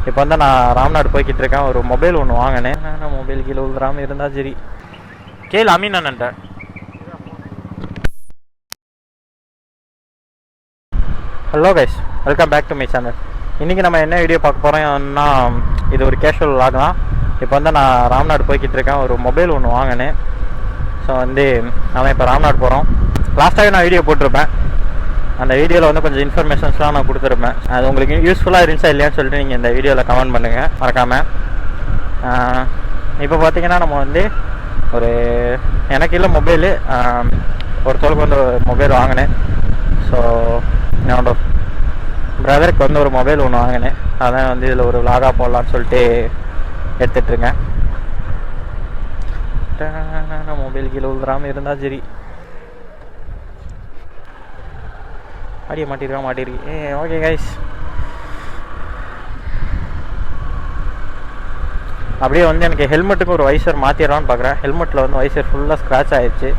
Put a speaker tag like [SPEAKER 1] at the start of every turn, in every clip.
[SPEAKER 1] இப்போ வந்து நான் ராம்நாடு போய்கிட்டு இருக்கேன். ஒரு மொபைல் ஒன்று வாங்கினேன். நான் மொபைல் கீழே விழுந்துடாமல் இருந்தால் சரி. கேள் அமீன் அண்ணன்ட்ட. Hello guys, welcome back to my channel. இன்றைக்கி நம்ம என்ன வீடியோ பார்க்க போகிறோம்னா, இது ஒரு கேஷுவல் விலாக் தான். இப்போ வந்து நான் ராம்நாடு போய்கிட்டு இருக்கேன். ஒரு மொபைல் ஒன்று வாங்கினேன். ஸோ வந்து நான் இப்போ ராம்நாடு போகிறோம். லாஸ்ட்டாகவே நான் வீடியோ போட்டிருப்பேன். அந்த வீடியோவில் வந்து கொஞ்சம் இன்ஃபர்மேஷன்ஸ்லாம் நான் கொடுத்துருப்பேன். அது உங்களுக்கு யூஸ்ஃபுல்லாக இருந்துச்சா இல்லையான்னு சொல்லிட்டு நீங்கள் இந்த வீடியோவில் கமெண்ட் பண்ணுங்கள் மறக்காமல். இப்போ பார்த்தீங்கன்னா நம்ம வந்து ஒரு எனக்கு இல்லை மொபைலு ஒருத்தருக்கு வந்து ஒரு மொபைல் வாங்கினேன். ஸோ என்னோட பிரதருக்கு வந்து ஒரு மொபைல் ஒன்று வாங்கினேன். அதான் வந்து இதில் ஒரு விலாகாக போடலான்னு சொல்லிட்டு எடுத்துகிட்ருக்கேன். மொபைல் கீழே விழுந்துடாமல் இருந்தால் சரி. அடிய மாட்டிருக்கு. ஓகே கைஸ், அப்படியே வந்து எனக்கு ஹெல்மெட்டுக்கு ஒரு வைசர் மாற்றிடலான்னு பார்க்குறேன். ஹெல்மெட்டில் வந்து வைசர் ஃபுல்லாக ஸ்க்ராட்ச் ஆகிடுச்சு.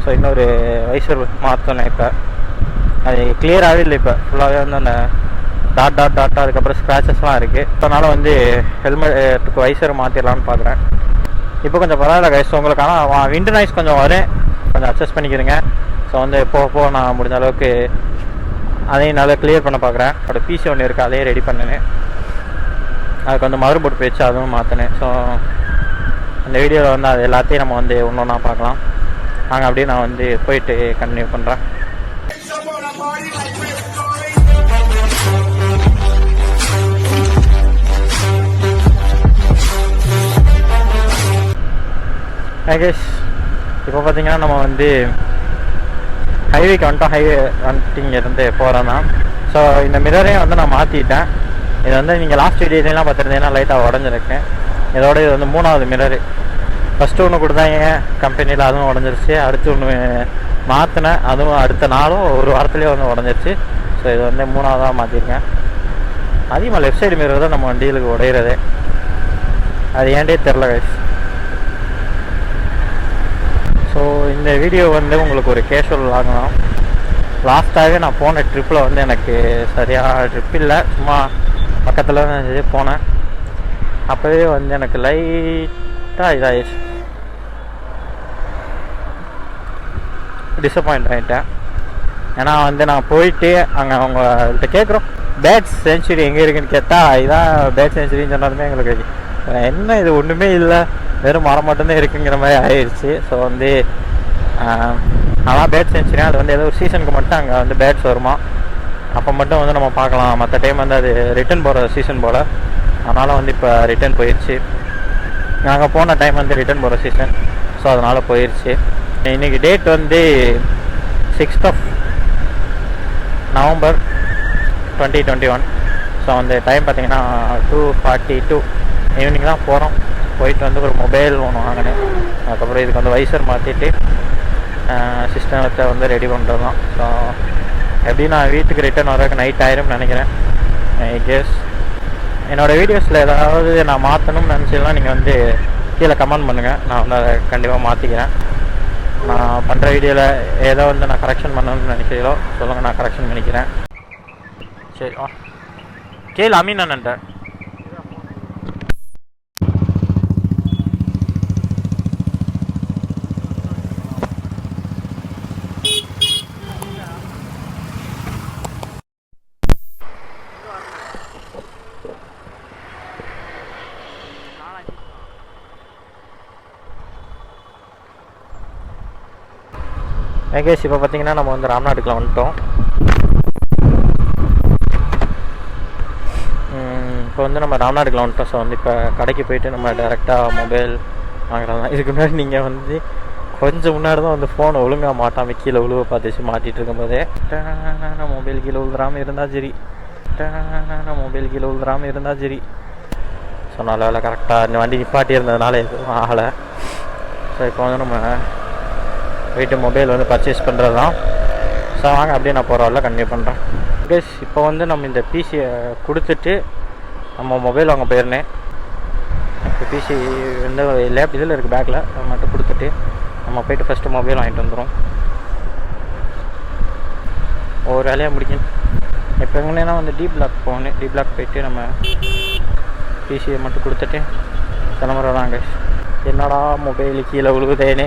[SPEAKER 1] ஸோ இன்னொரு வைசர் மாற்றணும். இப்போ அது கிளியராகவே இல்லை. இப்போ ஃபுல்லாகவே வந்து அந்த டாட் அதுக்கப்புறம் ஸ்க்ராச்சஸ்லாம் இருக்குது. அதனால் வந்து ஹெல்மெட்டுக்கு வைசர் மாற்றிடலான்னு பார்க்குறேன். இப்போ கொஞ்சம் பரவாயில்ல கைஸ். உங்களுக்கு ஆனால் விண்டு நாய்ஸ் கொஞ்சம் வரும், கொஞ்சம் அட்ஜஸ்ட் பண்ணிக்கிறேங்க. ஸோ வந்து போக நான் முடிஞ்ச அளவுக்கு அதையும் நல்லா கிளியர் பண்ண பார்க்குறேன். அதோட பிசி ஒன்று இருக்குது, அதையே ரெடி பண்ணினேன். அதுக்கு வந்து மறு போட்டு போயிடுச்சு, அதுவும் மாற்றினேன். ஸோ அந்த வீடியோவில் வந்து அது எல்லாத்தையும் நம்ம வந்து ஒன்று ஒன்றா பார்க்கலாம். நாங்கள் அப்படியே நான் வந்து போயிட்டு கண்டினியூ பண்ணுறேன். கைஸ், இப்போ பார்த்தீங்கன்னா நம்ம வந்து ஹைவேக்கு வந்துட்டோம். ஹைவே வந்துட்டு இருந்து போகிறோம் தான். ஸோ இந்த மிரரையும் வந்து நான் மாற்றிட்டேன். இது வந்து நீங்கள் லாஸ்ட் வீடியோலாம் பார்த்துருந்தீங்கன்னா லைட்டாக உடஞ்சிருக்கேன். இதோட இது வந்து 3வது மிரரு. ஃபஸ்ட்டு ஒன்று கொடுத்தாங்க கம்பெனியில், அதுவும் உடஞ்சிருச்சு. அடுத்து ஒன்று மாற்றினேன், அதுவும் அடுத்த நாளும் ஒரு வாரத்துலேயே வந்து உடஞ்சிருச்சு. ஸோ இது வந்து 3வதாக மாற்றிருக்கேன். அதிகமாக லெஃப்ட் சைடு மிரர் தான் நம்ம வண்டிகளுக்கு உடையிறதே. அது ஏன்டே தெரில கைஸ். ஸோ இந்த வீடியோ வந்து உங்களுக்கு ஒரு கேஷுவல் ஆகணும். லாஸ்ட்டாகவே நான் போன ட்ரிப்பில் வந்து எனக்கு சரியாக ட்ரிப் இல்லை, சும்மா பக்கத்தில் போனேன். அப்போவே வந்து எனக்கு லைட்டாக இதாகிடுச்சு, டிசப்பாயிண்ட் ஆகிட்டேன். ஏன்னா வந்து நான் போயிட்டு அங்கே அவங்கள்ட்ட கேட்குறோம் பேட்ஸ் சென்ச்சுரி எங்கே இருக்குதுன்னு கேட்டால், இதான் பேட்ஸ் சென்ச்சுரின்னு சொன்னதுமே எங்களுக்கு என்ன இது ஒன்றுமே இல்லை, வெறும் மரம் மட்டும்தான் இருக்குங்கிற மாதிரி ஆயிடுச்சு. ஸோ வந்து ஆனால் பேட் சென்ச்சுரி அது வந்து ஏதோ ஒரு சீசனுக்கு மட்டும் அங்கே வந்து பேட்ஸ் வருமா, அப்போ மட்டும் வந்து நம்ம பார்க்கலாம். மற்ற டைம் வந்து அது ரிட்டன் போகிற சீசன் போல். அதனால் வந்து இப்போ ரிட்டன் போயிடுச்சு. நாங்கள் போன டைம் வந்து ரிட்டன் போகிற சீசன். ஸோ அதனால் போயிடுச்சு. இன்றைக்கி டேட் வந்து 6th நவம்பர் 2021. ஸோ அந்த டைம் பார்த்திங்கன்னா 2:42 ஈவினிங் தான் போகிறோம். போயிட்டு வந்து ஒரு மொபைல் ஒன்று வாங்கினேன். அதுக்கப்புறம் இதுக்கு வந்து வைசர் மாற்றிட்டு சிஸ்டத்தை வந்து ரெடி பண்ணுறது தான். ஸோ எப்படி நான் வீட்டுக்கு ரிட்டர்ன் வரதுக்கு நைட் ஆயிரும்னு நினைக்கிறேன். ஐ கெஸ் என்னோடய வீடியோஸில் ஏதாவது நான் மாற்றணும்னு நினச்சிங்கன்னா நீங்கள் வந்து கீழே கமெண்ட் பண்ணுங்கள். நான் வந்து அதை கண்டிப்பாக மாற்றிக்கிறேன். நான் பண்ணுற வீடியோவில் ஏதோ வந்து நான் கரெக்ஷன் பண்ணணும்னு நினைக்கிறீங்களோ சொல்லுங்கள், நான் கரெக்ஷன் பண்ணிக்கிறேன். சரி, கேள் அமீன் அண்ணன்ட்ட. கேஸ் இப்போ பார்த்தீங்கன்னா நம்ம வந்து ராம்நாடுக்குள்ள வந்துட்டோம். இப்போ வந்து நம்ம ராம்நாடுக்குள்ள வந்துட்டோம். ஸோ வந்து இப்போ கடைக்கு போயிட்டு நம்ம டேரெக்டாக மொபைல் வாங்குறது தான். இதுக்கு முன்னாடி நீங்கள் வந்து கொஞ்சம் முன்னாடி தான் வந்து ஃபோனை ஒழுங்காக மாட்டாமல் கீழே உழுவ பார்த்துச்சு மாட்டிகிட்டு இருக்கும்போதே மொபைல் கீழே விழுந்துடாமல் இருந்தால் சரி. மொபைல் கீழே விழுந்துடாமல் இருந்தால் சரி. ஸோ நல்ல வேலை கரெக்டாக இந்த வண்டி நிப்பாட்டி இருந்ததுனால எதுவும் ஆகலை. ஸோ இப்போ வந்து நம்ம வீட்டு மொபைல் வந்து பர்ச்சேஸ் பண்ணுறது தான். ஸோ வாங்க அப்படியே நான் போகிற வரல கண்டினியூ பண்ணுறேன். ப்ளஸ் இப்போ வந்து நம்ம இந்த பிசியை கொடுத்துட்டு நம்ம மொபைல் வாங்க போயிருந்தேன். இப்போ பிசி வந்து இதில் இருக்குது பேக்கில், அதை மட்டும் கொடுத்துட்டு நம்ம போய்ட்டு ஃபஸ்ட்டு மொபைல் வாங்கிட்டு வந்துடும். ஒரு வேலையாக முடிக்கணும். இப்போ எங்கன்னா வந்து டி பிளாக் போகணும். டி பிளாக் போயிட்டு நம்ம பிசியை மட்டும் கொடுத்துட்டு கிளம்புறதான் கைஸ். என்னடா மொபைலு கீழே விழுவுதேன்னு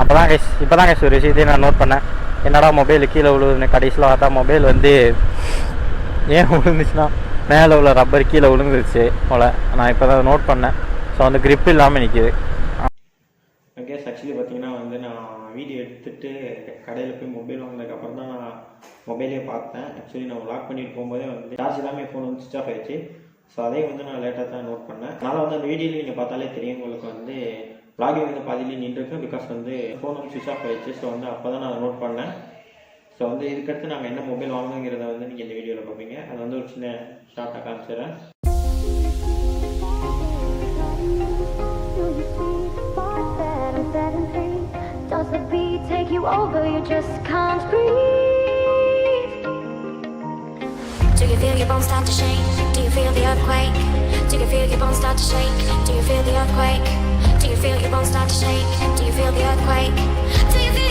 [SPEAKER 1] அப்போ தான் கைஸ் இப்போ தான் கைஸ் ஒரு விஷயத்தையும் நான் நோட் பண்ணேன். என்னடா மொபைலு கீழே விழுவுதுன்னு. கடைசியில் பார்த்தா மொபைல் வந்து ஏன் விழுந்துச்சுன்னா மேலே உள்ள ரப்பர் கீழே விழுந்துருச்சு போல். நான் இப்போ தான் நோட் பண்ணேன். ஸோ வந்து grip இல்லாமல் நிற்கிது. ஓகே ஆக்சுவலி பார்த்தீங்கன்னா வந்து நான் வீடியோ எடுத்துகிட்டு கடையில் போய் மொபைல் வாங்கினதுக்கப்புறம் தான் நான் மொபைலே பார்த்தேன். ஆக்சுவலி நான் வ்ளாக் பண்ணிட்டு போகும்போதே வந்து சார்ஜ் இல்லாமல் ஃபோன் வந்து சுவிச் ஆஃப் ஆயிடுச்சு. ஸோ அதையும் வந்து நான் லேட்டாக தான் நோட் பண்ணேன். அதனால் வந்து அந்த வீடியோவில் நீங்கள் பார்த்தாலே தெரியும் உங்களுக்கு வந்து வ்ளாகிங் வந்து பாதியிலே நின்றுருக்கு. பிகாஸ் வந்து ஃபோன் வந்து சுவிச் ஆஃப் ஆயிடுச்சு. ஸோ வந்து அப்போ தான் நான் நோட் பண்ணேன். ஸோ வந்து இதுக்கடுத்து நாங்கள் என்ன மொபைல் வாங்கணுங்கிறத வந்து நீங்கள் இந்த வீடியோவில் பார்ப்பீங்க. அது வந்து ஒரு சின்ன ஷார்ட்டாக காமிச்சிடுறேன். Does the beat take you over? You just can't breathe. Do you feel your bones start to shake? Do you feel the earthquake? Do you feel your bones start to shake? Do you feel the earthquake? Do you feel your bones start to shake? Do you feel the earthquake? Do you feel